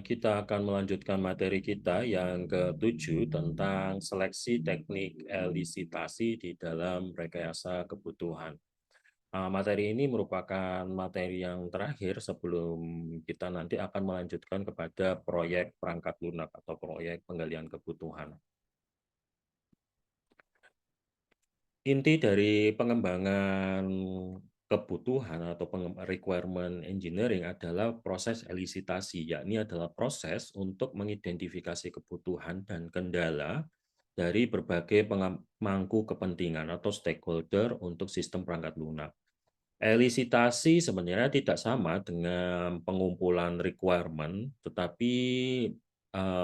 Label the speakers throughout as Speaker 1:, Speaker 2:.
Speaker 1: Kita akan melanjutkan materi kita yang ke-7 tentang seleksi teknik elisitasi di dalam rekayasa kebutuhan. Materi ini merupakan materi yang terakhir sebelum kita nanti akan melanjutkan kepada proyek perangkat lunak atau proyek penggalian kebutuhan. Inti dari pengembangan kebutuhan atau requirement engineering adalah proses elisitasi, yakni adalah proses untuk mengidentifikasi kebutuhan dan kendala dari berbagai pemangku kepentingan atau stakeholder untuk sistem perangkat lunak. Elisitasi sebenarnya tidak sama dengan pengumpulan requirement, tetapi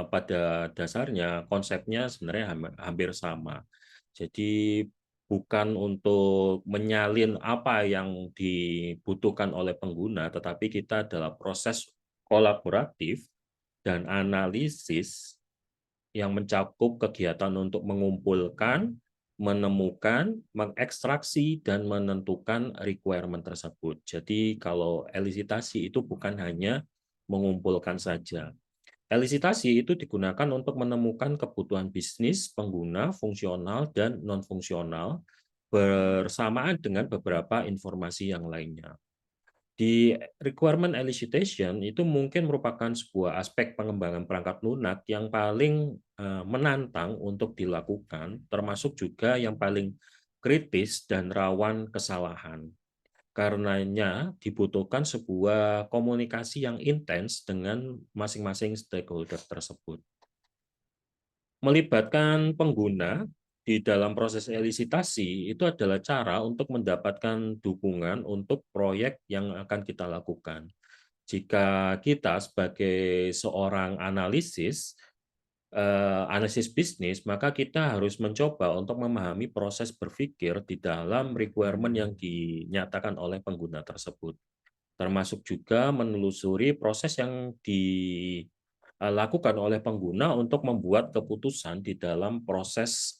Speaker 1: pada dasarnya konsepnya sebenarnya hampir sama. Jadi bukan untuk menyalin apa yang dibutuhkan oleh pengguna, tetapi kita adalah proses kolaboratif dan analisis yang mencakup kegiatan untuk mengumpulkan, menemukan, mengekstraksi, dan menentukan requirement tersebut. Jadi kalau elisitasi itu bukan hanya mengumpulkan saja. Elisitasi itu digunakan untuk menemukan kebutuhan bisnis, pengguna, fungsional, dan non-fungsional, bersamaan dengan beberapa informasi yang lainnya. Di requirement elicitation itu mungkin merupakan sebuah aspek pengembangan perangkat lunak yang paling menantang untuk dilakukan, termasuk juga yang paling kritis dan rawan kesalahan. Karenanya dibutuhkan sebuah komunikasi yang intens dengan masing-masing stakeholder tersebut. Melibatkan pengguna di dalam proses elisitasi itu adalah cara untuk mendapatkan dukungan untuk proyek yang akan kita lakukan. Jika kita sebagai seorang analisis bisnis, maka kita harus mencoba untuk memahami proses berpikir di dalam requirement yang dinyatakan oleh pengguna tersebut. Termasuk juga menelusuri proses yang dilakukan oleh pengguna untuk membuat keputusan di dalam proses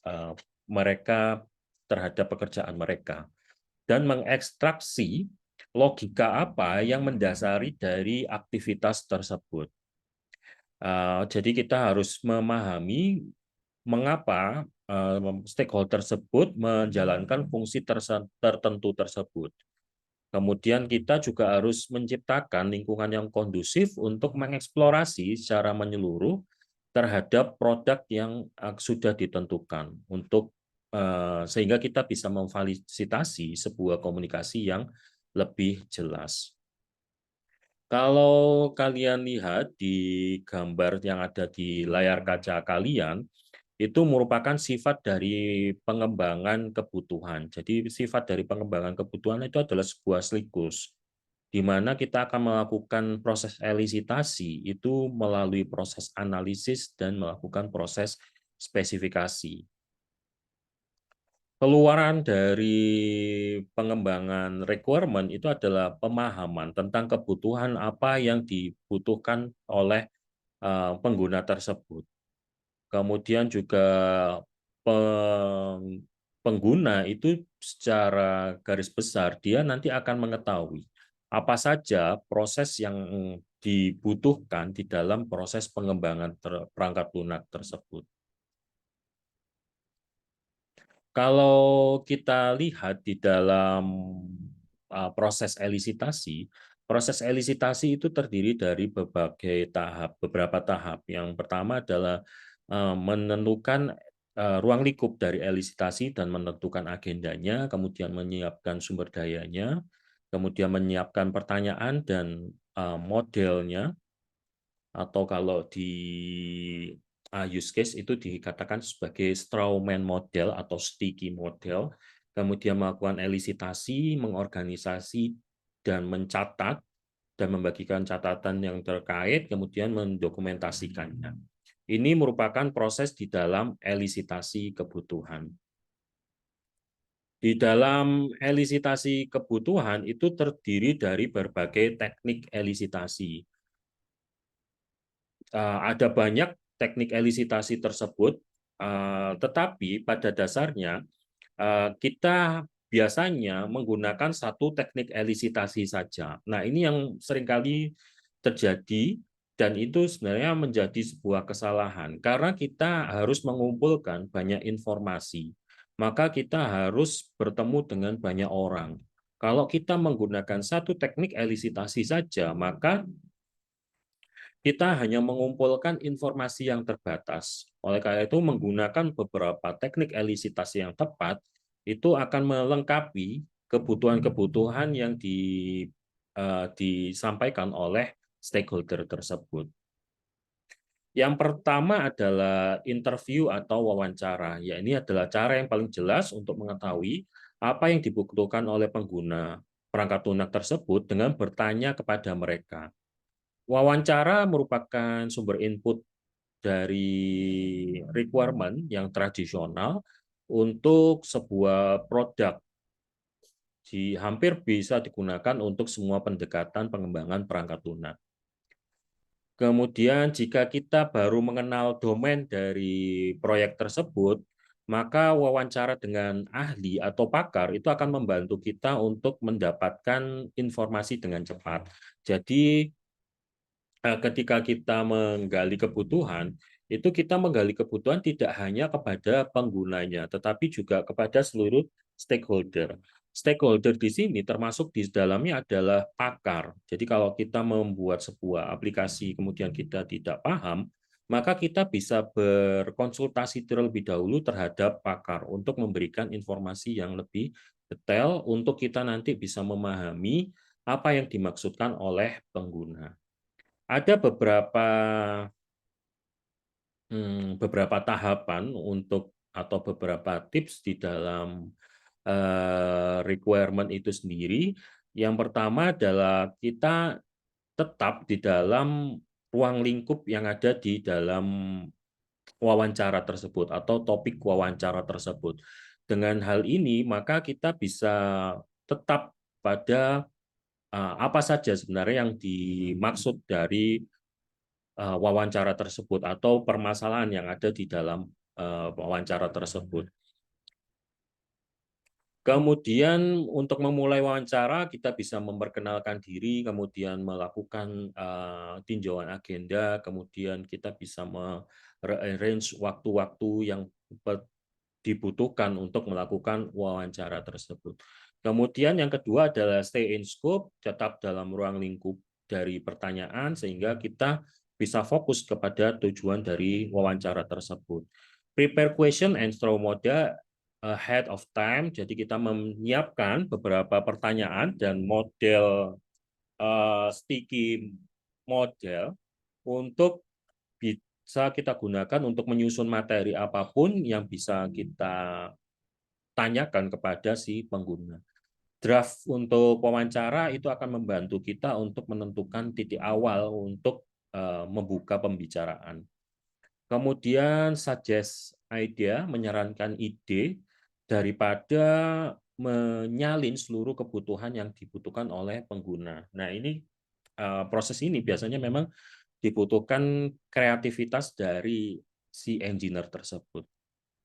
Speaker 1: mereka terhadap pekerjaan mereka. Dan mengekstraksi logika apa yang mendasari dari aktivitas tersebut. Jadi kita harus memahami mengapa stakeholder tersebut menjalankan fungsi tertentu tersebut. Kemudian kita juga harus menciptakan lingkungan yang kondusif untuk mengeksplorasi secara menyeluruh terhadap produk yang sudah ditentukan sehingga kita bisa memfasilitasi sebuah komunikasi yang lebih jelas. Kalau kalian lihat di gambar yang ada di layar kaca kalian, itu merupakan sifat dari pengembangan kebutuhan. Jadi sifat dari pengembangan kebutuhan itu adalah sebuah siklus, di mana kita akan melakukan proses elisitasi itu melalui proses analisis dan melakukan proses spesifikasi. Keluaran dari pengembangan requirement itu adalah pemahaman tentang kebutuhan apa yang dibutuhkan oleh pengguna tersebut. Kemudian juga pengguna itu secara garis besar dia nanti akan mengetahui apa saja proses yang dibutuhkan di dalam proses pengembangan perangkat lunak tersebut. Kalau kita lihat di dalam proses elisitasi itu terdiri dari beberapa tahap. Yang pertama adalah menentukan ruang lingkup dari elisitasi dan menentukan agendanya, kemudian menyiapkan sumber dayanya, kemudian menyiapkan pertanyaan dan modelnya, atau kalau di use case itu dikatakan sebagai strawman model atau sticky model, kemudian melakukan elisitasi, mengorganisasi, dan mencatat, dan membagikan catatan yang terkait, kemudian mendokumentasikannya. Ini merupakan proses di dalam elisitasi kebutuhan. Di dalam elisitasi kebutuhan itu terdiri dari berbagai teknik elisitasi. Ada banyak teknik elisitasi tersebut, tetapi pada dasarnya kita biasanya menggunakan satu teknik elisitasi saja. Nah, ini yang seringkali terjadi Dan itu sebenarnya menjadi sebuah kesalahan karena kita harus mengumpulkan banyak informasi. Maka kita harus bertemu dengan banyak orang. Kalau kita menggunakan satu teknik elisitasi saja, maka kita hanya mengumpulkan informasi yang terbatas. Oleh karena itu, menggunakan beberapa teknik elisitasi yang tepat itu akan melengkapi kebutuhan-kebutuhan yang disampaikan oleh stakeholder tersebut. Yang pertama adalah interview atau wawancara. Ya, ini adalah cara yang paling jelas untuk mengetahui apa yang dibutuhkan oleh pengguna perangkat lunak tersebut dengan bertanya kepada mereka. Wawancara merupakan sumber input dari requirement yang tradisional untuk sebuah produk. Hampir bisa digunakan untuk semua pendekatan pengembangan perangkat lunak. Kemudian jika kita baru mengenal domain dari proyek tersebut, maka wawancara dengan ahli atau pakar itu akan membantu kita untuk mendapatkan informasi dengan cepat. Jadi ketika kita menggali kebutuhan, itu kita menggali kebutuhan tidak hanya kepada penggunanya, tetapi juga kepada seluruh stakeholder. Stakeholder di sini termasuk di dalamnya adalah pakar. Jadi kalau kita membuat sebuah aplikasi kemudian kita tidak paham, maka kita bisa berkonsultasi terlebih dahulu terhadap pakar untuk memberikan informasi yang lebih detail untuk kita nanti bisa memahami apa yang dimaksudkan oleh pengguna. Ada beberapa tahapan untuk atau beberapa tips di dalam requirement itu sendiri. Yang pertama adalah kita tetap di dalam ruang lingkup yang ada di dalam wawancara tersebut atau topik wawancara tersebut. Dengan hal ini, maka kita bisa tetap pada apa saja sebenarnya yang dimaksud dari wawancara tersebut atau permasalahan yang ada di dalam wawancara tersebut. Kemudian untuk memulai wawancara kita bisa memperkenalkan diri, kemudian melakukan tinjauan agenda, kemudian kita bisa arrange waktu-waktu yang dibutuhkan untuk melakukan wawancara tersebut. Kemudian yang kedua adalah stay in scope, tetap dalam ruang lingkup dari pertanyaan sehingga kita bisa fokus kepada tujuan dari wawancara tersebut. Prepare question and throw model ahead of time, jadi kita menyiapkan beberapa pertanyaan dan model sticky model untuk bisa kita gunakan untuk menyusun materi apapun yang bisa kita tanyakan kepada si pengguna. Draft untuk wawancara itu akan membantu kita untuk menentukan titik awal untuk membuka pembicaraan. Kemudian suggest idea, menyarankan ide daripada menyalin seluruh kebutuhan yang dibutuhkan oleh pengguna. Nah, ini proses ini biasanya memang dibutuhkan kreativitas dari si engineer tersebut.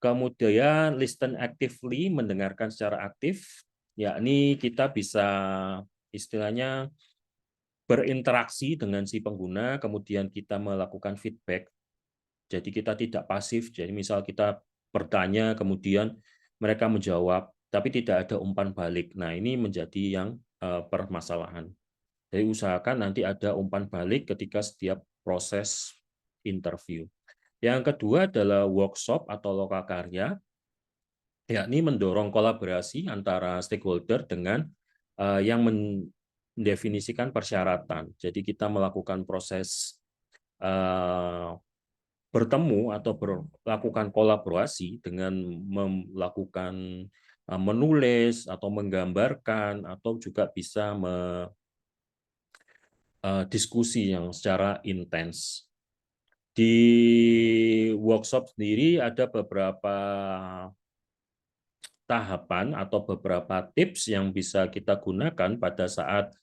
Speaker 1: Kemudian listen actively, mendengarkan secara aktif, yakni kita bisa istilahnya berinteraksi dengan si pengguna, kemudian kita melakukan feedback. Jadi kita tidak pasif, jadi misal kita bertanya, kemudian mereka menjawab, tapi tidak ada umpan balik. Nah, ini menjadi yang permasalahan. Jadi usahakan nanti ada umpan balik ketika setiap proses interview. Yang kedua adalah workshop atau lokakarya, yakni mendorong kolaborasi antara stakeholder dengan yang mendefinisikan persyaratan. Jadi kita melakukan proses bertemu atau melakukan kolaborasi dengan melakukan menulis atau menggambarkan atau juga bisa diskusi yang secara intens. Di workshop sendiri ada beberapa tahapan atau beberapa tips yang bisa kita gunakan pada saat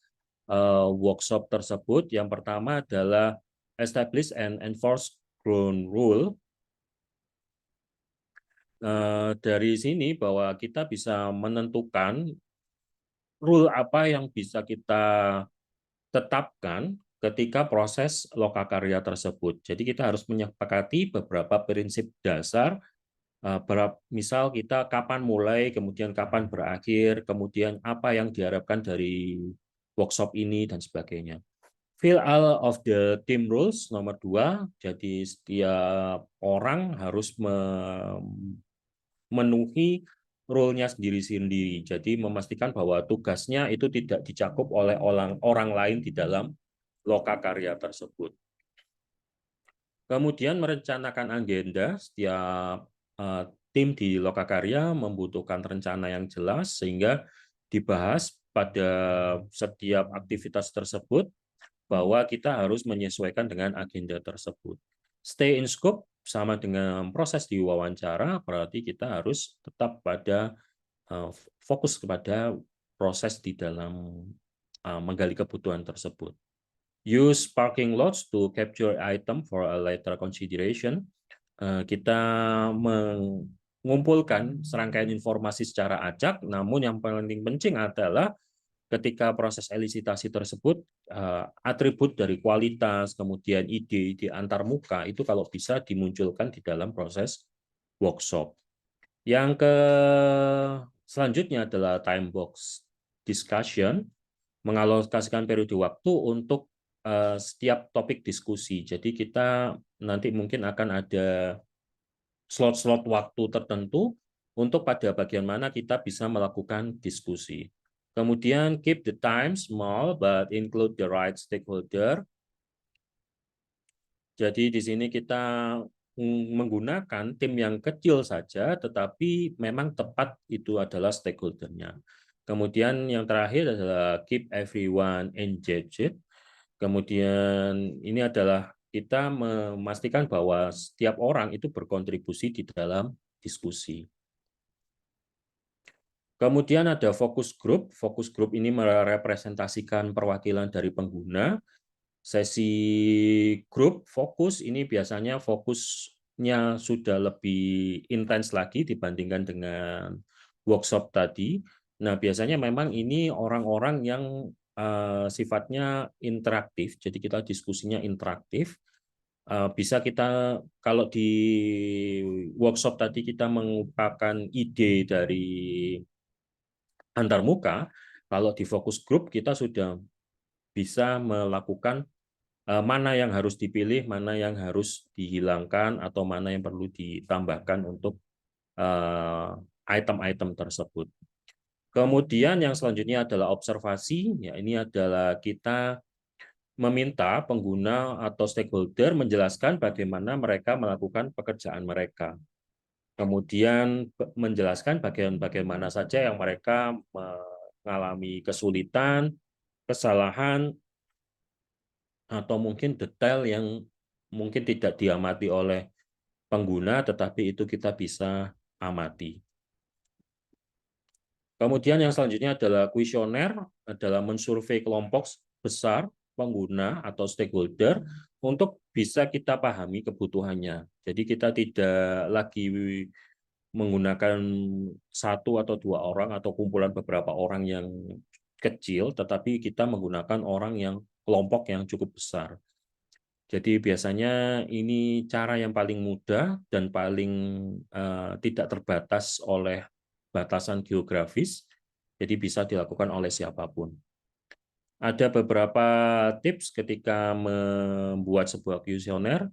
Speaker 1: workshop tersebut. Yang pertama adalah establish and enforce ground rule. Dari sini bahwa kita bisa menentukan rule apa yang bisa kita tetapkan ketika proses lokakarya tersebut. Jadi kita harus menyepakati beberapa prinsip dasar, misal kita kapan mulai, kemudian kapan berakhir, kemudian apa yang diharapkan dari workshop ini, dan sebagainya. Fill all of the team rules, nomor 2. Jadi setiap orang harus memenuhi role-nya sendiri-sendiri. Jadi memastikan bahwa tugasnya itu tidak dicakup oleh orang lain di dalam lokakarya tersebut. Kemudian merencanakan agenda. Setiap tim di lokakarya membutuhkan rencana yang jelas sehingga dibahas pada setiap aktivitas tersebut bahwa kita harus menyesuaikan dengan agenda tersebut. Stay in scope sama dengan proses di wawancara, berarti kita harus tetap pada fokus kepada proses di dalam menggali kebutuhan tersebut. Use parking lots to capture item for a later consideration. Kita mengumpulkan serangkaian informasi secara acak, namun yang paling penting adalah ketika proses elisitasi tersebut, atribut dari kualitas, kemudian ide-ide antarmuka, itu kalau bisa dimunculkan di dalam proses workshop. Yang selanjutnya adalah time box discussion, mengalokasikan periode waktu untuk setiap topik diskusi. Jadi kita nanti mungkin akan ada slot-slot waktu tertentu untuk pada bagian mana kita bisa melakukan diskusi. Kemudian keep the time small but include the right stakeholder. Jadi di sini kita menggunakan tim yang kecil saja, tetapi memang tepat itu adalah stakeholder-nya. Kemudian yang terakhir adalah keep everyone engaged. Kemudian ini adalah kita memastikan bahwa setiap orang itu berkontribusi di dalam diskusi. Kemudian ada fokus group. Fokus group ini merepresentasikan perwakilan dari pengguna. Sesi grup fokus ini biasanya fokusnya sudah lebih intens lagi dibandingkan dengan workshop tadi. Nah, biasanya memang ini orang-orang yang sifatnya interaktif, jadi kita diskusinya interaktif. Bisa kita, kalau di workshop tadi kita mengungkapkan ide dari antarmuka, kalau di fokus group kita sudah bisa melakukan mana yang harus dipilih, mana yang harus dihilangkan, atau mana yang perlu ditambahkan untuk item-item tersebut. Kemudian yang selanjutnya adalah observasi. Ya, ini adalah kita meminta pengguna atau stakeholder menjelaskan bagaimana mereka melakukan pekerjaan mereka. Kemudian menjelaskan bagian-bagian mana saja yang mereka mengalami kesulitan, kesalahan, atau mungkin detail yang mungkin tidak diamati oleh pengguna, tetapi itu kita bisa amati. Kemudian yang selanjutnya adalah kuesioner, adalah mensurvei kelompok besar pengguna atau stakeholder untuk bisa kita pahami kebutuhannya. Jadi kita tidak lagi menggunakan satu atau dua orang atau kumpulan beberapa orang yang kecil, tetapi kita menggunakan orang yang kelompok yang cukup besar. Jadi biasanya ini cara yang paling mudah dan paling tidak terbatas oleh batasan geografis, jadi bisa dilakukan oleh siapapun. Ada beberapa tips ketika membuat sebuah kuesioner.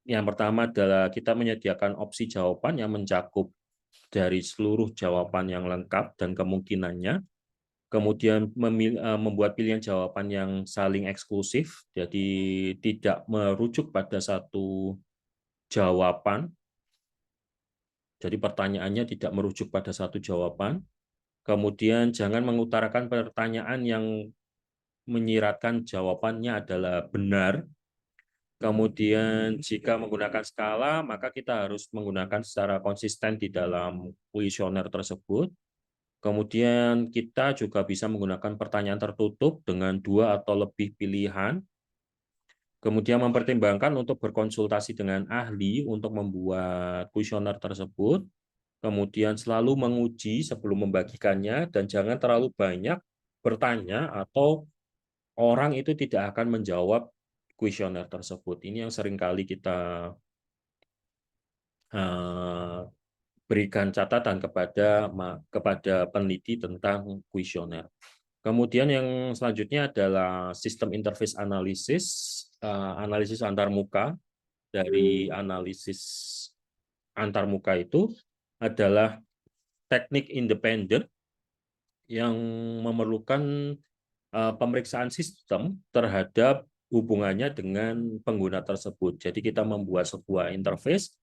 Speaker 1: Yang pertama adalah kita menyediakan opsi jawaban yang mencakup dari seluruh jawaban yang lengkap dan kemungkinannya. Kemudian membuat pilihan jawaban yang saling eksklusif, jadi tidak merujuk pada satu jawaban. Jadi pertanyaannya tidak merujuk pada satu jawaban. Kemudian jangan mengutarakan pertanyaan yang menyiratkan jawabannya adalah benar. Kemudian jika menggunakan skala, maka kita harus menggunakan secara konsisten di dalam kuesioner tersebut. Kemudian kita juga bisa menggunakan pertanyaan tertutup dengan 2 atau lebih pilihan. Kemudian mempertimbangkan untuk berkonsultasi dengan ahli untuk membuat kuesioner tersebut. Kemudian selalu menguji sebelum membagikannya dan jangan terlalu banyak bertanya atau orang itu tidak akan menjawab kuesioner tersebut. Ini yang seringkali kita berikan catatan kepada peneliti tentang kuesioner. Kemudian yang selanjutnya adalah sistem interface analisis, analisis antarmuka. Dari analisis antarmuka itu adalah teknik independen yang memerlukan pemeriksaan sistem terhadap hubungannya dengan pengguna tersebut. Jadi kita membuat sebuah interface,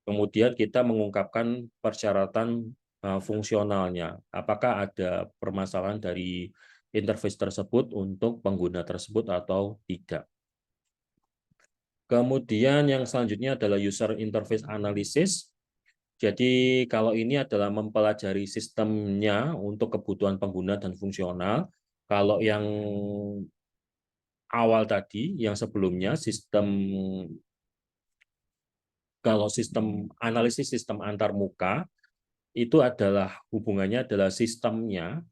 Speaker 1: kemudian kita mengungkapkan persyaratan fungsionalnya. Apakah ada permasalahan dari interface tersebut untuk pengguna tersebut atau tidak. Kemudian yang selanjutnya adalah user interface analysis. Jadi kalau ini adalah mempelajari sistemnya untuk kebutuhan pengguna dan fungsional. Kalau yang awal tadi, yang sebelumnya kalau sistem analisis sistem antarmuka itu adalah hubungannya adalah sistemnya,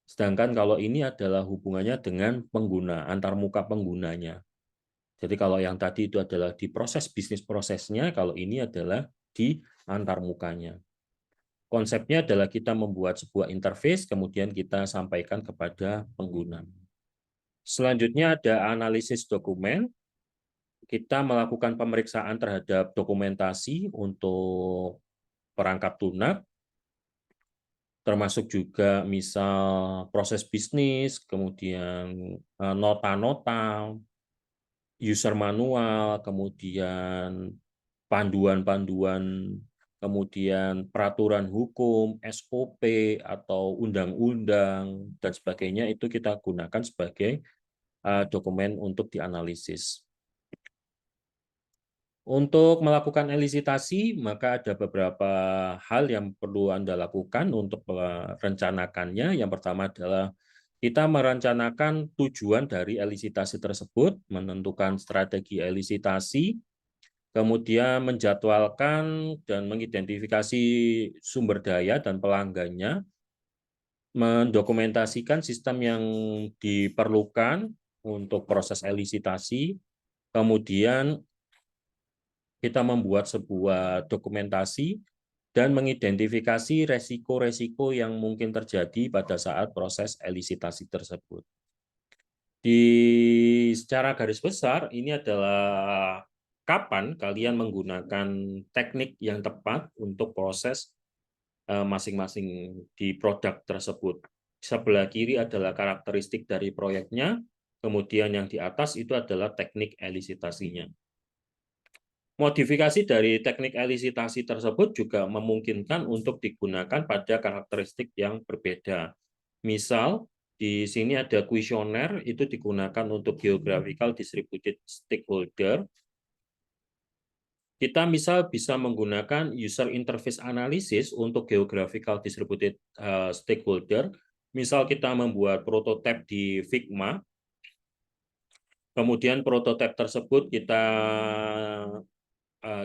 Speaker 1: sedangkan kalau ini adalah hubungannya dengan pengguna, antarmuka penggunanya. Jadi kalau yang tadi itu adalah di proses bisnis prosesnya, kalau ini adalah di antarmukanya. Konsepnya adalah kita membuat sebuah interface, kemudian kita sampaikan kepada pengguna. Selanjutnya ada analisis dokumen. Kita melakukan pemeriksaan terhadap dokumentasi untuk perangkat lunak, termasuk juga misal proses bisnis, kemudian nota-nota, user manual, kemudian panduan-panduan, kemudian peraturan hukum, SOP, atau undang-undang, dan sebagainya, itu kita gunakan sebagai dokumen untuk dianalisis. Untuk melakukan elisitasi, maka ada beberapa hal yang perlu Anda lakukan untuk merencanakannya. Yang pertama adalah kita merencanakan tujuan dari elisitasi tersebut, menentukan strategi elisitasi, kemudian menjadwalkan dan mengidentifikasi sumber daya dan pelanggannya, mendokumentasikan sistem yang diperlukan untuk proses elisitasi, kemudian kita membuat sebuah dokumentasi dan mengidentifikasi resiko-resiko yang mungkin terjadi pada saat proses elisitasi tersebut. Secara garis besar, ini adalah kapan kalian menggunakan teknik yang tepat untuk proses masing-masing di produk tersebut. Sebelah kiri adalah karakteristik dari proyeknya, kemudian yang di atas itu adalah teknik elisitasinya. Modifikasi dari teknik elisitasi tersebut juga memungkinkan untuk digunakan pada karakteristik yang berbeda. Misal, di sini ada kuesioner, itu digunakan untuk geographical distributed stakeholder. Kita misal bisa menggunakan user interface analysis untuk geographical distributed stakeholder. Misal kita membuat prototipe di Figma, kemudian prototipe tersebut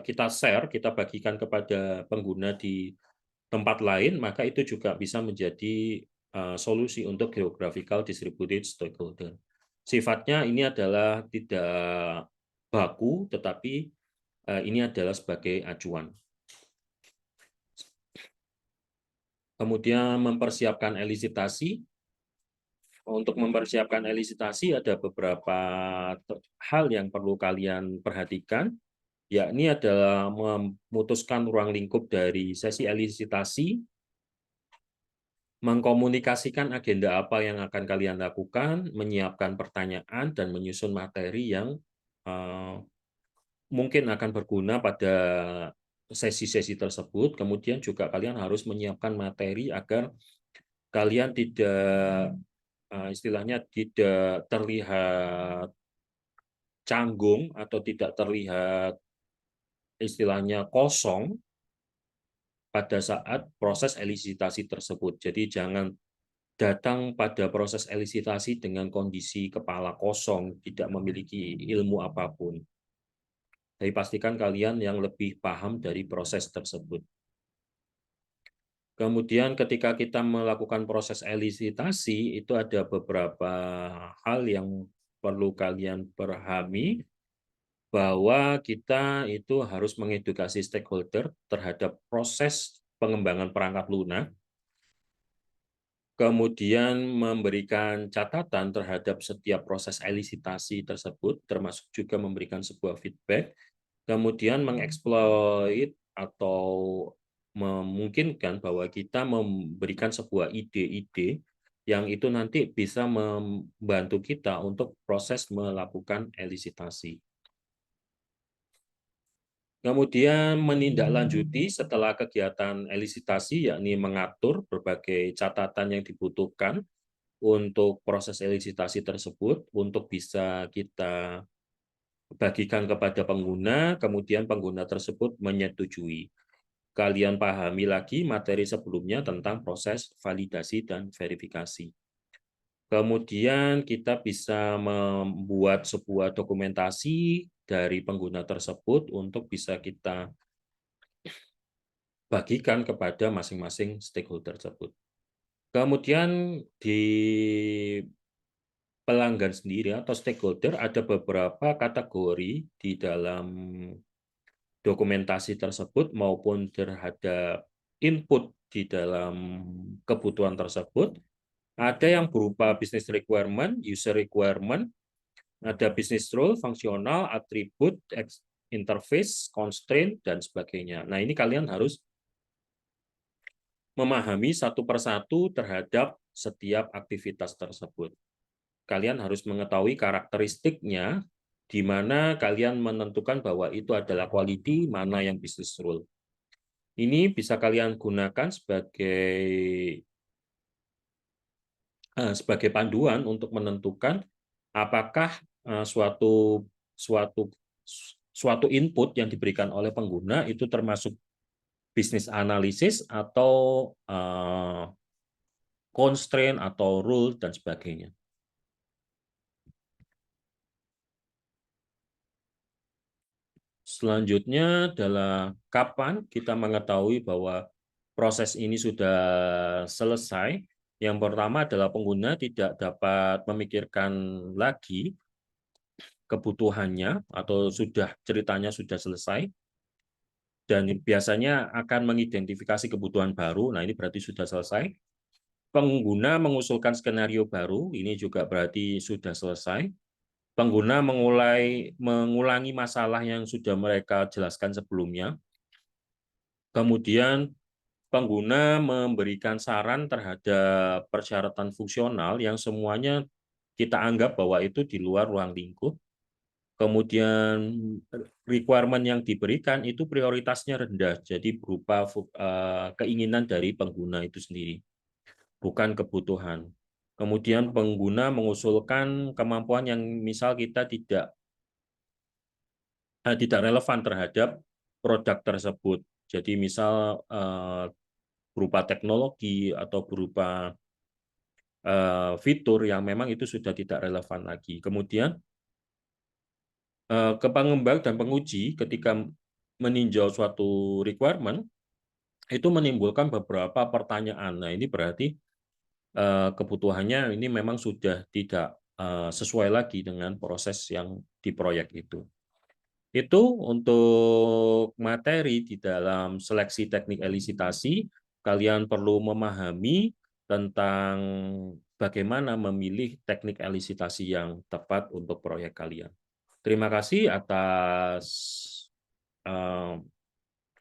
Speaker 1: kita share, kita bagikan kepada pengguna di tempat lain, maka itu juga bisa menjadi solusi untuk geographical distributed stakeholder. Sifatnya ini adalah tidak baku, tetapi ini adalah sebagai acuan. Kemudian mempersiapkan elisitasi. Untuk mempersiapkan elisitasi ada beberapa hal yang perlu kalian perhatikan, yakni adalah memutuskan ruang lingkup dari sesi elisitasi, mengkomunikasikan agenda apa yang akan kalian lakukan, menyiapkan pertanyaan, dan menyusun materi yang mungkin akan berguna pada sesi-sesi tersebut. Kemudian juga kalian harus menyiapkan materi agar kalian tidak istilahnya tidak terlihat canggung atau tidak terlihat istilahnya kosong pada saat proses elisitasi tersebut. Jadi jangan datang pada proses elisitasi dengan kondisi kepala kosong, tidak memiliki ilmu apapun. Jadi pastikan kalian yang lebih paham dari proses tersebut. Kemudian ketika kita melakukan proses elisitasi, itu ada beberapa hal yang perlu kalian pahami bahwa kita itu harus mengedukasi stakeholder terhadap proses pengembangan perangkat lunak, kemudian memberikan catatan terhadap setiap proses elisitasi tersebut, termasuk juga memberikan sebuah feedback, kemudian mengeksploit atau memungkinkan bahwa kita memberikan sebuah ide-ide yang itu nanti bisa membantu kita untuk proses melakukan elisitasi. Kemudian menindaklanjuti setelah kegiatan elisitasi, yakni mengatur berbagai catatan yang dibutuhkan untuk proses elisitasi tersebut, untuk bisa kita bagikan kepada pengguna, kemudian pengguna tersebut menyetujui. Kalian pahami lagi materi sebelumnya tentang proses validasi dan verifikasi. Kemudian kita bisa membuat sebuah dokumentasi dari pengguna tersebut untuk bisa kita bagikan kepada masing-masing stakeholder tersebut. Kemudian di pelanggan sendiri atau stakeholder ada beberapa kategori di dalam dokumentasi tersebut maupun terhadap input di dalam kebutuhan tersebut. Ada yang berupa business requirement, user requirement, ada business rule, fungsional, atribut, interface, constraint, dan sebagainya. Nah, ini kalian harus memahami satu persatu terhadap setiap aktivitas tersebut. Kalian harus mengetahui karakteristiknya, di mana kalian menentukan bahwa itu adalah quality, mana yang business rule. Ini bisa kalian gunakan sebagai panduan untuk menentukan apakah suatu suatu suatu input yang diberikan oleh pengguna itu termasuk bisnis analisis atau constraint atau rule dan sebagainya. Selanjutnya adalah kapan kita mengetahui bahwa proses ini sudah selesai. Yang pertama adalah pengguna tidak dapat memikirkan lagi kebutuhannya atau ceritanya sudah selesai, dan biasanya akan mengidentifikasi kebutuhan baru. Nah, ini berarti sudah selesai. Pengguna mengusulkan skenario baru, ini juga berarti sudah selesai. Pengguna mengulangi masalah yang sudah mereka jelaskan sebelumnya. Kemudian pengguna memberikan saran terhadap persyaratan fungsional yang semuanya kita anggap bahwa itu di luar ruang lingkup. Kemudian requirement yang diberikan itu prioritasnya rendah, jadi berupa keinginan dari pengguna itu sendiri, bukan kebutuhan. Kemudian pengguna mengusulkan kemampuan yang misal kita tidak relevan terhadap produk tersebut. Jadi misal berupa teknologi atau berupa fitur yang memang itu sudah tidak relevan lagi. Kemudian ke pengembang dan penguji ketika meninjau suatu requirement itu menimbulkan beberapa pertanyaan. Nah, ini berarti kebutuhannya ini memang sudah tidak sesuai lagi dengan proses yang di proyek itu. Itu untuk materi di dalam seleksi teknik elisitasi. Kalian perlu memahami tentang bagaimana memilih teknik elisitasi yang tepat untuk proyek kalian. Terima kasih atas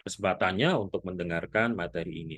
Speaker 1: kesempatannya untuk mendengarkan materi ini.